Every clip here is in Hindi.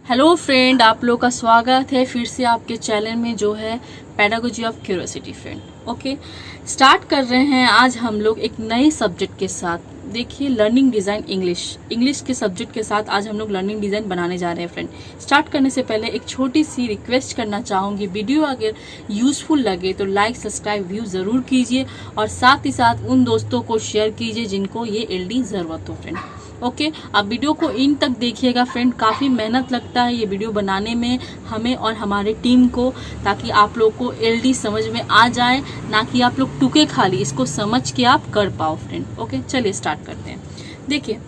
हेलो फ्रेंड, आप लोग का स्वागत है फिर से आपके चैनल में जो है pedagogy of curiosity friend. Okay, start कर रहे हैं आज हम लोग एक नए सब्जेक्ट के साथ। देखिए, लर्निंग डिज़ाइन इंग्लिश के सब्जेक्ट के साथ आज हम लोग लर्निंग डिज़ाइन बनाने जा रहे हैं फ्रेंड। स्टार्ट करने से पहले एक छोटी सी रिक्वेस्ट करना चाहूँगी, वीडियो अगर यूज़फुल लगे तो लाइक सब्सक्राइब व्यू ज़रूर कीजिए और साथ ही साथ उन दोस्तों को शेयर कीजिए जिनको ये एलडी ज़रूरत हो फ्रेंड। ओके, आप वीडियो को इन तक देखिएगा फ्रेंड, काफ़ी मेहनत लगता है ये वीडियो बनाने में हमें और हमारे टीम को, ताकि आप लोग को एलडी समझ में आ जाए, ना कि आप लोग टुके खाली इसको समझ के आप कर पाओ फ्रेंड। ओके, चलिए स्टार्ट करते हैं। देखिए,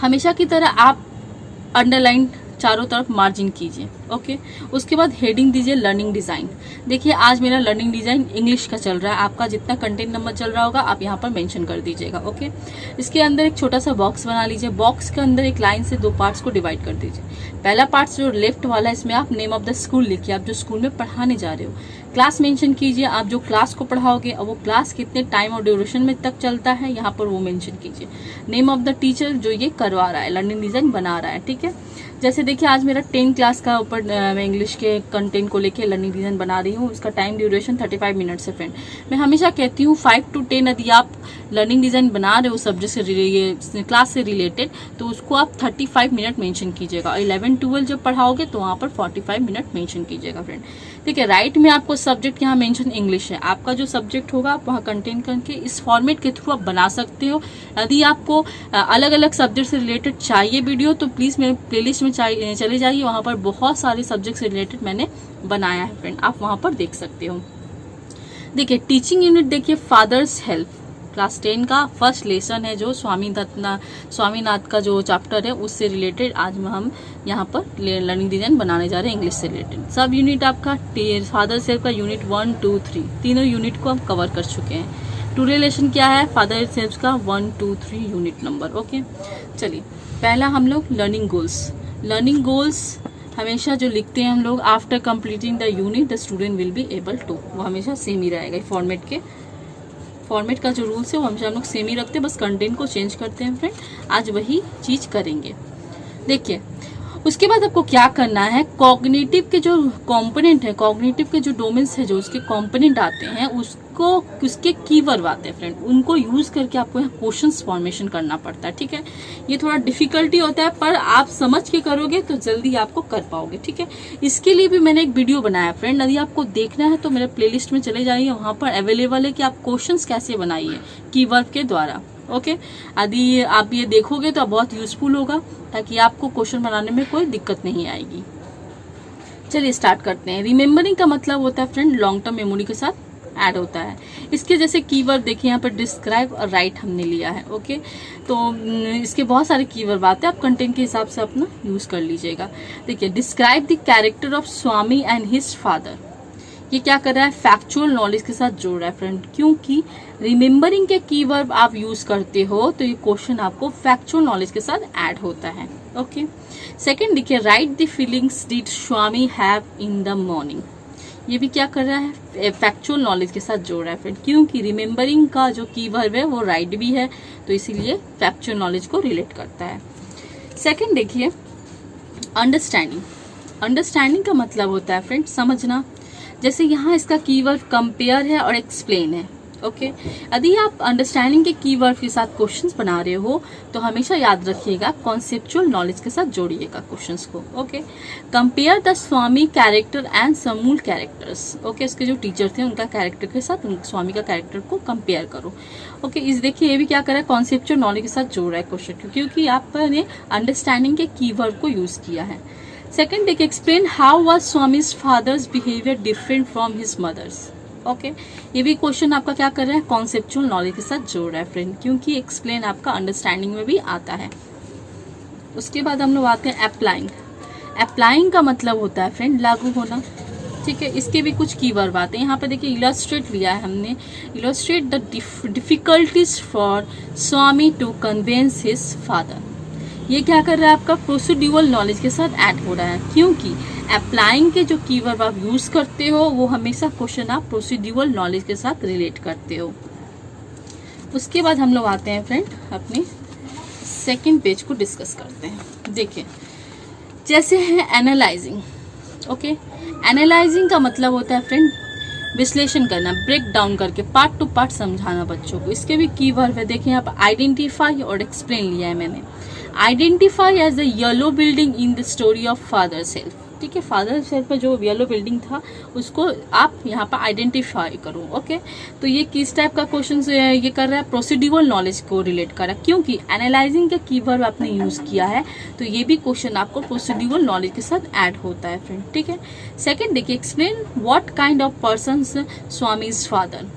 हमेशा की तरह आप अंडरलाइन चारों तरफ मार्जिन कीजिए। ओके, उसके बाद हेडिंग दीजिए लर्निंग डिज़ाइन। देखिए, आज मेरा लर्निंग डिज़ाइन इंग्लिश का चल रहा है, आपका जितना कंटेंट नंबर चल रहा होगा आप यहाँ पर मेंशन कर दीजिएगा। ओके, इसके अंदर एक छोटा सा बॉक्स बना लीजिए। बॉक्स के अंदर एक लाइन से दो पार्ट्स को डिवाइड कर दीजिए। पहला पार्ट जो लेफ्ट वाला है, इसमें आप नेम ऑफ द स्कूल लिखिए, आप जो स्कूल में पढ़ाने जा रहे हो। क्लास मेंशन कीजिए, आप जो क्लास को पढ़ाओगे और वो क्लास कितने टाइम और ड्यूरेशन में तक चलता है यहाँ पर वो मेंशन कीजिए। नेम ऑफ द टीचर जो ये करवा रहा है, लर्निंग डिज़ाइन बना रहा है। ठीक है, जैसे देखिए, आज मेरा 10 क्लास का ऊपर मैं इंग्लिश के कंटेंट को लेके लर्निंग डिज़ाइन बना रही हूँ। इसका टाइम ड्यूरेशन 35 मिनट्स है फ्रेंड। मैं हमेशा कहती हूँ 5 to 10 यदि आप लर्निंग डिज़ाइन बना रहे हो सब्जेक्ट से क्लास से रिलेटेड, तो उसको आप 35 मिनट मेंशन कीजिएगा। 11-12 जब पढ़ाओगे तो वहाँ पर 45 मिनट मेंशन कीजिएगा फ्रेंड। ठीक है, राइट में आपको सब्जेक्ट यहाँ मेंशन इंग्लिश है, आपका जो सब्जेक्ट होगा आप वहाँ कंटेंट करके इस फॉर्मेट के थ्रू आप बना सकते हो। यदि आपको अलग अलग सब्जेक्ट से रिलेटेड चाहिए वीडियो तो प्लीज़ मेरे प्लेलिस्ट में चले जाइए, वहाँ पर बहुत सारे सब्जेक्ट से रिलेटेड मैंने बनाया है फ्रेंड, आप वहाँ पर देख सकते हो। देखिए, टीचिंग यूनिट देखिए, फादर्स हेल्प क्लास 10 का फर्स्ट लेसन है, जो स्वामीनाथ का जो चैप्टर है उससे रिलेटेड आज हम यहाँ पर लर्निंग डिज़ाइन बनाने जा रहे हैं इंग्लिश से रिलेटेड। सब यूनिट आपका फादर्स हेल्प का यूनिट 1, 2, 3 तीनों यूनिट को हम कवर कर चुके हैं। टू रिलेशन क्या है, फादर्स हेल्प का 1, 2, 3 यूनिट नंबर। ओके, चलिए पहला हम लोग लर्निंग गोल्स हमेशा जो लिखते हैं हम लोग, after completing the unit the student will be able to, वो हमेशा सेम ही रहेगा। फॉर्मेट का जो रूल्स है वो हमेशा हम लोग सेम ही रखते हैं, बस कंटेंट को चेंज करते हैं फ्रेंड। आज वही चीज करेंगे। देखिए, उसके बाद आपको क्या करना है, कॉग्निटिव के जो कॉम्पोनेंट है, कॉग्निटिव के जो डोमेन्स है, जो उसके कॉम्पोनेंट आते हैं उसके कीवर्ड आते हैं फ्रेंड, उनको यूज करके आपको यहाँ क्वेश्चंस फॉर्मेशन करना पड़ता है। ठीक है, ये थोड़ा डिफिकल्टी होता है, पर आप समझ के करोगे तो जल्दी आपको कर पाओगे। ठीक है, इसके लिए भी मैंने एक वीडियो बनाया फ्रेंड, यदि आपको देखना है तो मेरे प्लेलिस्ट में चले जाइए, वहां पर अवेलेबल है कि आप क्वेश्चंस कैसे बनाइए कीवर्ड के द्वारा। ओके, यदि आप ये देखोगे तो बहुत यूजफुल होगा, ताकि आपको क्वेश्चन बनाने में कोई दिक्कत नहीं आएगी। चलिए स्टार्ट करते हैं। रिमेम्बरिंग का मतलब होता है फ्रेंड लॉन्ग टर्म मेमोरी के साथ ऐड होता है। इसके जैसे कीवर्ड देखिए, यहाँ पर डिस्क्राइब और राइट हमने लिया है। ओके, तो इसके बहुत सारे कीवर्ड आते हैं, आप कंटेंट के हिसाब से अपना यूज कर लीजिएगा। देखिए, describe the character of Swami and his father, ये क्या कर रहा है, फैक्चुअल नॉलेज के साथ जोड़ रहा है फ्रेंड, क्योंकि रिमेम्बरिंग के कीवर्ड आप यूज करते हो तो ये क्वेश्चन आपको फैक्चुअल नॉलेज के साथ ऐड होता है। ओके, सेकंड देखिए, right the feelings did Swami have in the morning, ये भी क्या कर रहा है, फैक्चुअल नॉलेज के साथ जोड़ रहा है फ्रेंड, क्योंकि रिमेम्बरिंग का जो कीवर्ड है वो राइट भी है, तो इसीलिए फैक्चुअल नॉलेज को रिलेट करता है। सेकंड देखिए, अंडरस्टैंडिंग का मतलब होता है फ्रेंड समझना। जैसे यहाँ इसका कीवर्ड कंपेयर है और एक्सप्लेन है। ओके, यदि आप अंडरस्टैंडिंग के कीवर्ड के साथ क्वेश्चंस बना रहे हो तो हमेशा याद रखिएगा कॉन्सेप्चुअल नॉलेज के साथ जोड़िएगा क्वेश्चंस को। Okay, compare the Swami character and समूल कैरेक्टर्स। ओके, इसके जो टीचर थे उनका कैरेक्टर के साथ स्वामी का कैरेक्टर को कंपेयर करो। ओके, इस देखिए, ये भी क्या कर रहा है, कॉन्सेप्चुअल नॉलेज के साथ जोड़ रहा है क्वेश्चन, क्योंकि आपने अंडरस्टैंडिंग के कीवर्ड को यूज किया है। सेकंड देखिए, explain how was Swami's father's behaviour different from his mother's. Okay, ये भी क्वेश्चन आपका क्या कर रहा है, कॉन्सेप्चुअल नॉलेज के साथ जोड़ रहा है फ्रेंड, क्योंकि एक्सप्लेन आपका अंडरस्टैंडिंग में भी आता है। उसके बाद हम लोग आते हैं अप्लाइंग का मतलब होता है फ्रेंड लागू होना। ठीक है, इसके भी कुछ कीवर्ड आते हैं। यहाँ पे देखिए, इलस्ट्रेट लिया है हमने, illustrate the difficulties for Swami to convince his father, ये क्या कर रहा है, आपका प्रोसीड्यूरल नॉलेज के साथ ऐड हो रहा है, क्योंकि अप्लाइंग के जो कीवर्ड आप यूज करते हो वो हमेशा क्वेश्चन आप प्रोसीड्यूरल नॉलेज के साथ रिलेट करते हो। उसके बाद हम लोग आते हैं फ्रेंड अपने सेकंड पेज को डिस्कस करते हैं। देखिए, जैसे है एनालाइजिंग। ओके, एनालाइजिंग का मतलब होता है फ्रेंड विश्लेषण करना, ब्रेक डाउन करके पार्ट टू पार्ट समझाना बच्चों को। इसके भी कीवर्ड है, देखिए यहाँ पर आइडेंटिफाई और एक्सप्लेन लिया है मैंने। Identify as the yellow building in the story of father self. ठीक है, फादर सेल्फ पर जो येलो बिल्डिंग था उसको आप यहाँ पर आइडेंटिफाई करो। ओके, तो ये किस टाइप का क्वेश्चन ये कर रहा है, प्रोसीड्यूरल नॉलेज को रिलेट कर रहा है, क्योंकि एनालाइजिंग का कीवर्ड आपने यूज किया है तो ये भी क्वेश्चन आपको प्रोसीड्यूरल नॉलेज के साथ ऐड होता है फ्रेंड। ठीक है, सेकेंड देखिए, explain what kind of person Swami is father.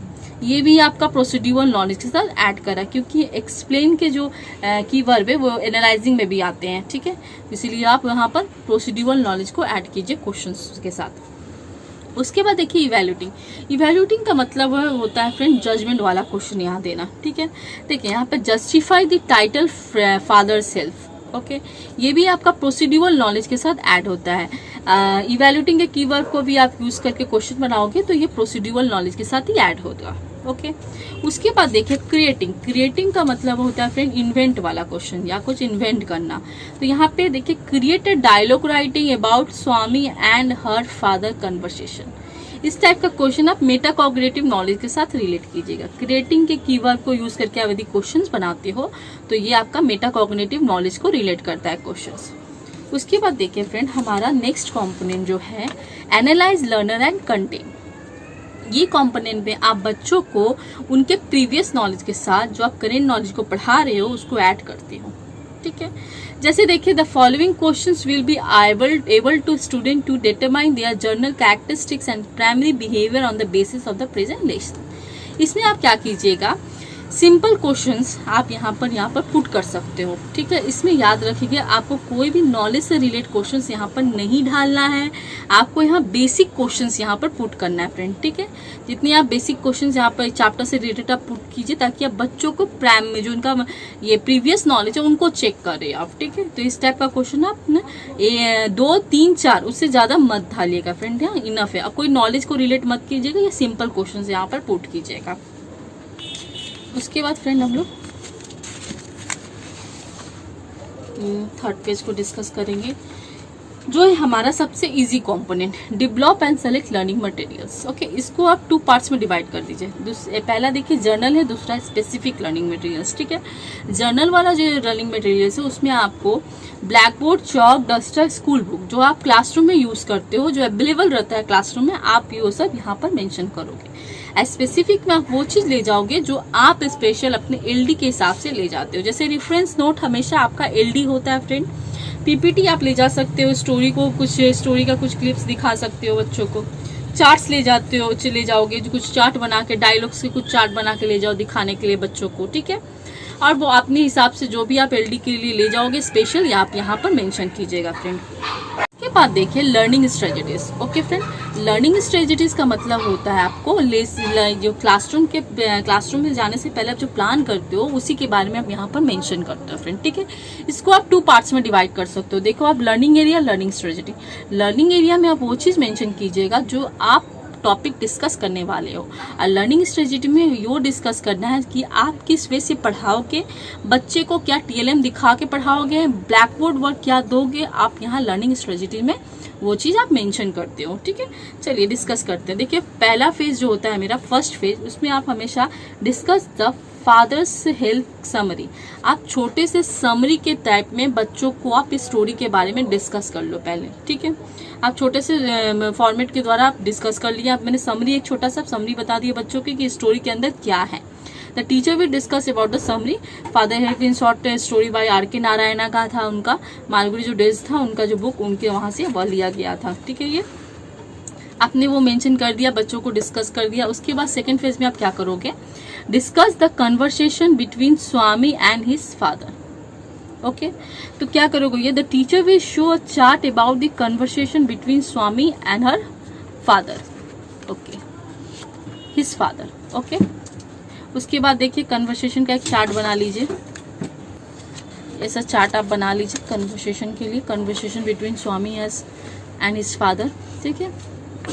ये भी आपका प्रोसीड्यूरल नॉलेज के साथ ऐड करा, क्योंकि एक्सप्लेन के जो कीवर्ड है वो एनालाइजिंग में भी आते हैं। ठीक है, इसीलिए आप यहाँ पर प्रोसीड्यूरल नॉलेज को ऐड कीजिए क्वेश्चंस के साथ। उसके बाद देखिए इवैल्यूटिंग। इवैल्यूटिंग का मतलब होता है फ्रेंड जजमेंट वाला क्वेश्चन यहाँ देना। ठीक है, देखिए यहाँ पे justify the title father self. Okay, ये भी आपका प्रोसीड्यूरल नॉलेज के साथ ऐड होता है। इवैल्यूटिंग के कीवर्ड को भी आप यूज करके क्वेश्चन बनाओगे तो ये प्रोसीड्यूरल नॉलेज के साथ ही ऐड होगा। ओके, उसके बाद देखिए क्रिएटिंग। क्रिएटिंग का मतलब होता है फ्रेंड इन्वेंट वाला क्वेश्चन या कुछ इन्वेंट करना। तो यहाँ पे देखिए create a dialogue writing about Swami and her father conversation. इस टाइप का क्वेश्चन आप मेटाकॉग्निटिव नॉलेज के साथ रिलेट कीजिएगा। क्रिएटिंग के कीवर्ड को यूज करके आप यदि क्वेश्चंस बनाते हो तो ये आपका मेटाकॉग्निटिव नॉलेज को रिलेट करता है क्वेश्चंस। उसके बाद देखिए फ्रेंड हमारा नेक्स्ट कंपोनेंट जो है एनालाइज लर्नर एंड कंटेंट। ये कंपोनेंट में आप बच्चों को उनके प्रीवियस नॉलेज के साथ जो आप करेंट नॉलेज को पढ़ा रहे हो उसको ऐड करते हो। ठीक है, जैसे देखिए the following questions will be able to student to determine their journal characteristics and primary behaviour on the basis of the present lesson. इसमें आप क्या कीजिएगा, सिंपल क्वेश्चंस आप यहाँ पर पुट कर सकते हो। ठीक है, इसमें याद रखिए आपको कोई भी नॉलेज से रिलेटेड क्वेश्चंस यहाँ पर नहीं डालना है, आपको यहाँ बेसिक क्वेश्चंस यहाँ पर पुट करना है फ्रेंड। ठीक है, जितनी आप बेसिक क्वेश्चंस यहाँ पर चैप्टर से रिलेटेड आप पुट कीजिए ताकि आप बच्चों को प्राइम में जो उनका ये प्रीवियस नॉलेज है उनको चेक करें आप। ठीक है, तो इस टाइप का क्वेश्चन आप 2, 3, 4 उससे ज्यादा मत डालिएगा फ्रेंड, यहाँ इनफ है। अब कोई नॉलेज को रिलेट मत कीजिएगा, या सिंपल क्वेश्चन यहाँ पर पुट कीजिएगा। उसके बाद फ्रेंड हम लोग थर्ड पेज को डिस्कस करेंगे, जो है हमारा सबसे easy component develop and select learning materials. Okay, इसको आप 2 पार्ट्स में डिवाइड कर दीजिए। पहला देखिए जर्नल है, दूसरा स्पेसिफिक लर्निंग मटेरियल्स। ठीक है, जर्नल वाला जो लर्निंग मटेरियल्स है उसमें आपको black board, chalk, duster, school book जो आप क्लासरूम में यूज करते हो, जो अवेलेबल रहता है क्लासरूम में, आप ये सब यहाँ पर मेंशन करोगे। स्पेसिफिक में आप वो चीज ले जाओगे जो आप स्पेशल अपने एलडी के हिसाब से ले जाते हो। जैसे रेफरेंस नोट हमेशा आपका एलडी होता है फ्रेंड। पीपीटी आप ले जा सकते हो, स्टोरी का कुछ क्लिप्स दिखा सकते हो बच्चों को। चार्ट्स ले जाओगे, जो कुछ चार्ट बना के, डायलॉग्स के कुछ चार्ट बना के ले जाओ दिखाने के लिए बच्चों को। ठीक है, और वो अपने हिसाब से जो भी आप एलडी के लिए ले जाओगे स्पेशल, या आप यहाँ पर मेंशन कीजिएगा फ्रेंड। के बाद देखिए learning strategies. Okay friend, learning strategies का मतलब होता है आपको जो क्लासरूम में जाने से पहले आप जो प्लान करते हो उसी के बारे में आप यहाँ पर मेंशन करते हो फ्रेंड। ठीक है, इसको आप 2 पार्ट्स में डिवाइड कर सकते हो। देखो आप learning area, learning strategy. Learning area में आप वो चीज मेंशन कीजिएगा जो आप टॉपिक डिस्कस करने वाले हो, और लर्निंग स्ट्रेटजी में यो डिस्कस करना है कि आप किस वे से पढ़ाओगे बच्चे को, क्या टीएलएम दिखा के पढ़ाओगे, ब्लैक बोर्ड वर्क क्या दोगे, आप यहाँ लर्निंग स्ट्रेटजी में वो चीज आप मेंशन करते हो। ठीक है, चलिए डिस्कस करते हैं। देखिए पहला फेज जो होता है मेरा फर्स्ट फेज, उसमें आप हमेशा discuss the father's health summary. आप छोटे से समरी के टाइप में बच्चों को आप इस स्टोरी के बारे में डिस्कस कर लो पहले। ठीक है, आप छोटे से फॉर्मेट के द्वारा आप डिस्कस कर लिया। मैंने समरी, एक छोटा सा समरी बता दिया बच्चों की कि स्टोरी के अंदर क्या है। The teacher will discuss about the summary. Father health in short story by R K. Narayana का था, उनका मालगुडी जो डेज था उनका जो बुक, उनके वहां से वह लिया गया था। ठीक है, ये आपने वो मेंशन कर दिया, बच्चों को डिस्कस कर दिया। उसके बाद सेकंड फेज में आप क्या करोगे, discuss the conversation between Swami and his father. Okay, तो क्या करोगे ये, the teacher will show a chart about the conversation between Swami and her father. Okay, his father. Okay, उसके बाद देखिए कन्वर्सेशन का एक चार्ट बना लीजिए। ऐसा चार्ट आप बना लीजिए कन्वर्सेशन के लिए, conversation between Swami and his father. ठीक है,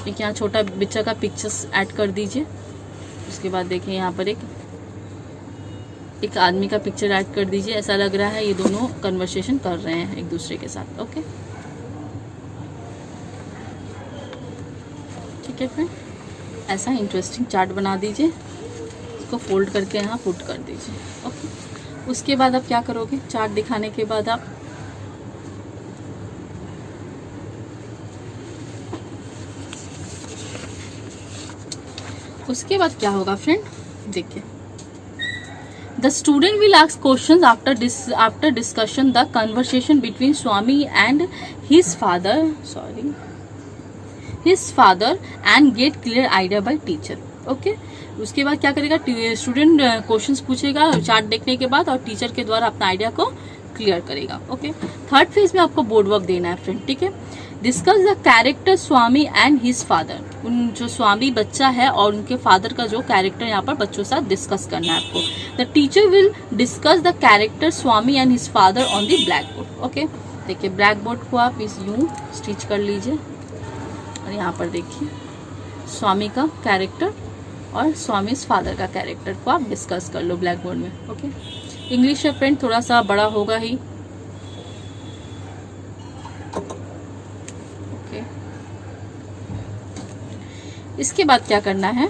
एक यहाँ छोटा बच्चा का पिक्चर्स ऐड कर दीजिए। उसके बाद देखिए यहाँ पर एक आदमी का पिक्चर ऐड कर दीजिए। ऐसा लग रहा है ये दोनों कन्वर्सेशन कर रहे हैं एक दूसरे के साथ। ओके, ठीक है फ्रेंड, ऐसा इंटरेस्टिंग चार्ट बना दीजिए, इसको फोल्ड करके यहाँ पुट कर दीजिए। ओके, उसके बाद आप क्या करोगे, चार्ट दिखाने के बाद आप उसके बाद क्या होगा फ्रेंड, देखिए, the student will ask questions after discussion the conversation between Swami and his father and get clear idea by teacher. Okay, उसके बाद क्या करेगा, स्टूडेंट क्वेश्चंस पूछेगा चार्ट देखने के बाद और टीचर के द्वारा अपना आइडिया को क्लियर करेगा। ओके, थर्ड फेज में आपको बोर्ड वर्क देना है फ्रेंड, ठीक है। Discuss the character Swami and his father, उन जो स्वामी बच्चा है और उनके फादर का जो कैरेक्टर यहाँ पर बच्चों के साथ डिस्कस करना है आपको। The teacher will discuss the character Swami and his father on the black board. Okay, देखिए ब्लैक बोर्ड को आप इस यूं स्टिच कर लीजिए और यहाँ पर देखिए स्वामी का कैरेक्टर और स्वामी फादर का कैरेक्टर को आप डिस्कस कर लो ब्लैक बोर्ड में। ओके, इंग्लिश है फ्रेंड, थोड़ा सा बड़ा होगा ही। ओके, इसके बाद क्या करना है,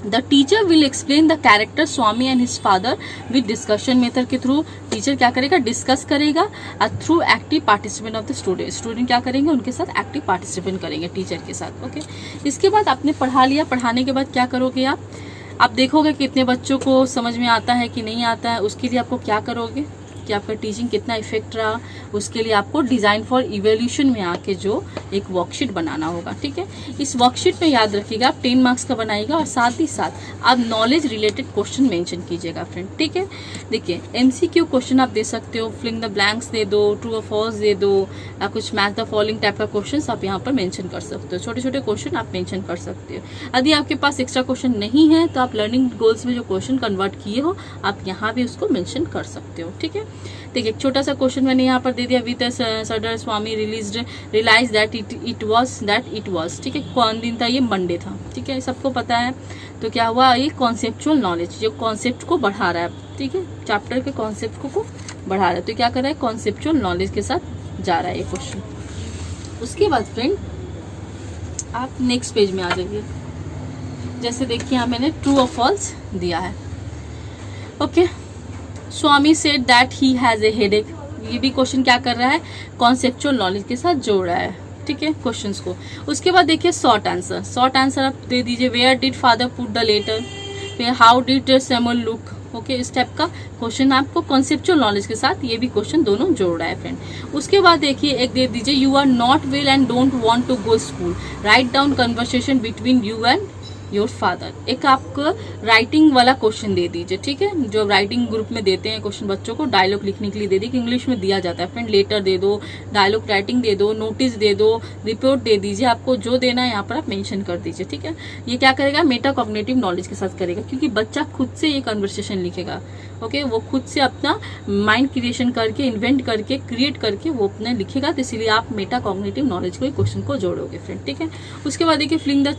the teacher will explain the character Swami and his father with discussion method के थ्रू। टीचर क्या करेगा, डिस्कस करेगा through active participant of the student. Student क्या करेंगे, उनके साथ एक्टिव पार्टिसिपेंट करेंगे टीचर के साथ। ओके, इसके बाद आपने पढ़ा लिया, पढ़ाने के बाद क्या करोगे आप देखोगे कितने बच्चों को समझ में आता है कि नहीं आता है। उसके लिए आपको क्या करोगे कि आपका टीचिंग कितना इफेक्ट रहा, उसके लिए आपको डिज़ाइन फॉर इवोल्यूशन में आके जो एक वर्कशीट बनाना होगा। ठीक है, इस वर्कशीट में याद रखिएगा आप 10 मार्क्स का बनाइएगा और साथ ही साथ आप नॉलेज रिलेटेड क्वेश्चन मेंशन कीजिएगा फ्रेंड। ठीक है, देखिए एमसीक्यू क्वेश्चन आप दे सकते हो, फिलिंग द ब्लैंक्स दे दो, ट्रू और फॉल्स दे दो, या कुछ मैच द फॉलोइंग टाइप का क्वेश्चन आप यहाँ पर मेंशन कर सकते हो। छोटे छोटे क्वेश्चन आप मेंशन कर सकते हो। यदि आपके पास एक्स्ट्रा क्वेश्चन नहीं है तो आप लर्निंग गोल्स में जो क्वेश्चन कन्वर्ट किए हो आप यहाँ भी उसको मेंशन कर सकते हो। ठीक है, देखिए एक छोटा सा क्वेश्चन मैंने यहाँ पर दे दिया, with shudder Swami realise that it was. ठीक है, कौन दिन था, ये मंडे था। ठीक है, सबको पता है। तो क्या हुआ, ये कॉन्सेप्चुअल नॉलेज जो कॉन्सेप्ट को बढ़ा रहा है। ठीक है, चैप्टर के कॉन्सेप्ट को बढ़ा रहा है, तो क्या कर रहा है, कॉन्सेप्चुअल नॉलेज के साथ जा रहा है ये क्वेश्चन। उसके बाद फ्रेंड आप नेक्स्ट पेज में आ जाइए। जैसे देखिए यहाँ मैंने ट्रू और फॉल्स दिया है। Okay, Swami said that he has a headache. ये भी क्वेश्चन क्या कर रहा है, कॉन्सेप्चुअल नॉलेज के साथ जोड़ रहा है। ठीक है, क्वेश्चंस को। उसके बाद देखिए शॉर्ट आंसर आप दे दीजिए, where did father put the letter, फिर how did Samuel look. Okay, इस टाइप का क्वेश्चन आपको कॉन्सेप्चुअल नॉलेज के साथ ये भी क्वेश्चन दोनों जोड़ रहा है फ्रेंड। उसके बाद देखिए एक दे दीजिए, you are not well and don't want to go school, right down conversation between you and your father. एक आपको राइटिंग वाला क्वेश्चन दे दीजिए। ठीक है, जो राइटिंग ग्रुप में देते हैं क्वेश्चन बच्चों को, डायलॉग लिखने के लिए दे दी, इंग्लिश में दिया जाता है फ्रेंड। लेटर दे दो, डायलॉग राइटिंग दे दो, नोटिस दे दो, रिपोर्ट दे दीजिए, आपको जो देना है यहाँ पर आप मेंशन कर दीजिए। ठीक है, ये क्या करेगा, मेटा कॉग्निटिव नॉलेज के साथ करेगा, क्योंकि बच्चा खुद से ये कन्वर्सेशन लिखेगा। ओके, वो खुद से अपना माइंड क्रिएशन करके, इन्वेंट करके, क्रिएट करके वो अपने लिखेगा, तो इसीलिए आप मेटा कॉग्निटिव नॉलेज को क्वेश्चन को जोड़ोगे फ्रेंड। ठीक है, उसके बाद देखिए fill the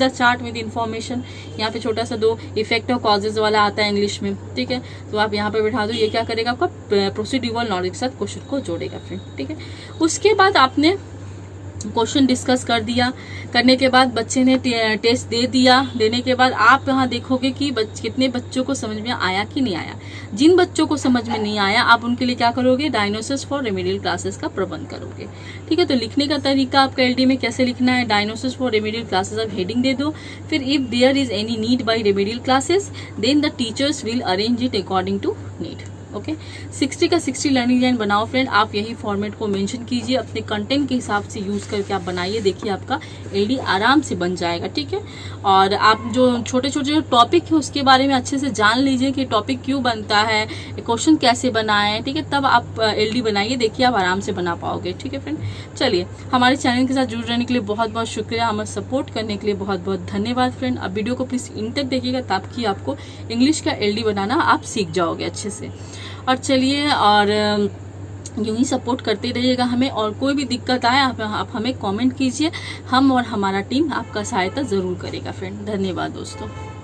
chart with information. यहाँ पे छोटा सा 2 इफेक्ट और कॉजेज वाला आता है इंग्लिश में। ठीक है, तो आप यहाँ पे बैठा दो, ये क्या करेगा, आपका प्रोसीड्यूरल नॉलेज के साथ क्वेश्चन को जोड़ेगा फ्रेंड। ठीक है, उसके बाद आपने क्वेश्चन डिस्कस कर दिया, करने के बाद बच्चे ने टेस्ट दे दिया। देने के बाद आप यहाँ देखोगे कि कितने बच्चों को समझ में आया कि नहीं आया। जिन बच्चों को समझ में नहीं आया आप उनके लिए क्या करोगे, डायग्नोसिस फॉर रेमेडियल क्लासेस का प्रबंध करोगे। ठीक है, तो लिखने का तरीका आपका एलडी में कैसे लिखना है, डायग्नोसिस फॉर रेमेडियल क्लासेस आप हेडिंग दे दो, फिर if there is any need by remedial classes then the teachers will arrange it according to need. Okay, 60 का 60 लर्निंग डिजाइन बनाओ फ्रेंड। आप यही फॉर्मेट को मेंशन कीजिए, अपने कंटेंट के हिसाब से यूज करके आप बनाइए, देखिए आपका एलडी आराम से बन जाएगा। ठीक है, और आप जो छोटे छोटे जो टॉपिक है उसके बारे में अच्छे से जान लीजिए कि टॉपिक क्यों बनता है, क्वेश्चन कैसे बनाएं। ठीक है, तब आप एलडी बनाइए, देखिए आप आराम से बना पाओगे। ठीक है फ्रेंड, चलिए हमारे चैनल के साथ जुड़ रहने के लिए बहुत बहुत शुक्रिया, हमें सपोर्ट करने के लिए बहुत बहुत धन्यवाद फ्रेंड। अब वीडियो को प्लीज इन तक देखिएगा ताकि आपको इंग्लिश का एलडी बनाना आप सीख जाओगे अच्छे से। और चलिए, और यूं ही सपोर्ट करते रहिएगा हमें, और कोई भी दिक्कत आए आप हमें कमेंट कीजिए, हम और हमारा टीम आपका सहायता ज़रूर करेगा फ्रेंड। धन्यवाद दोस्तों।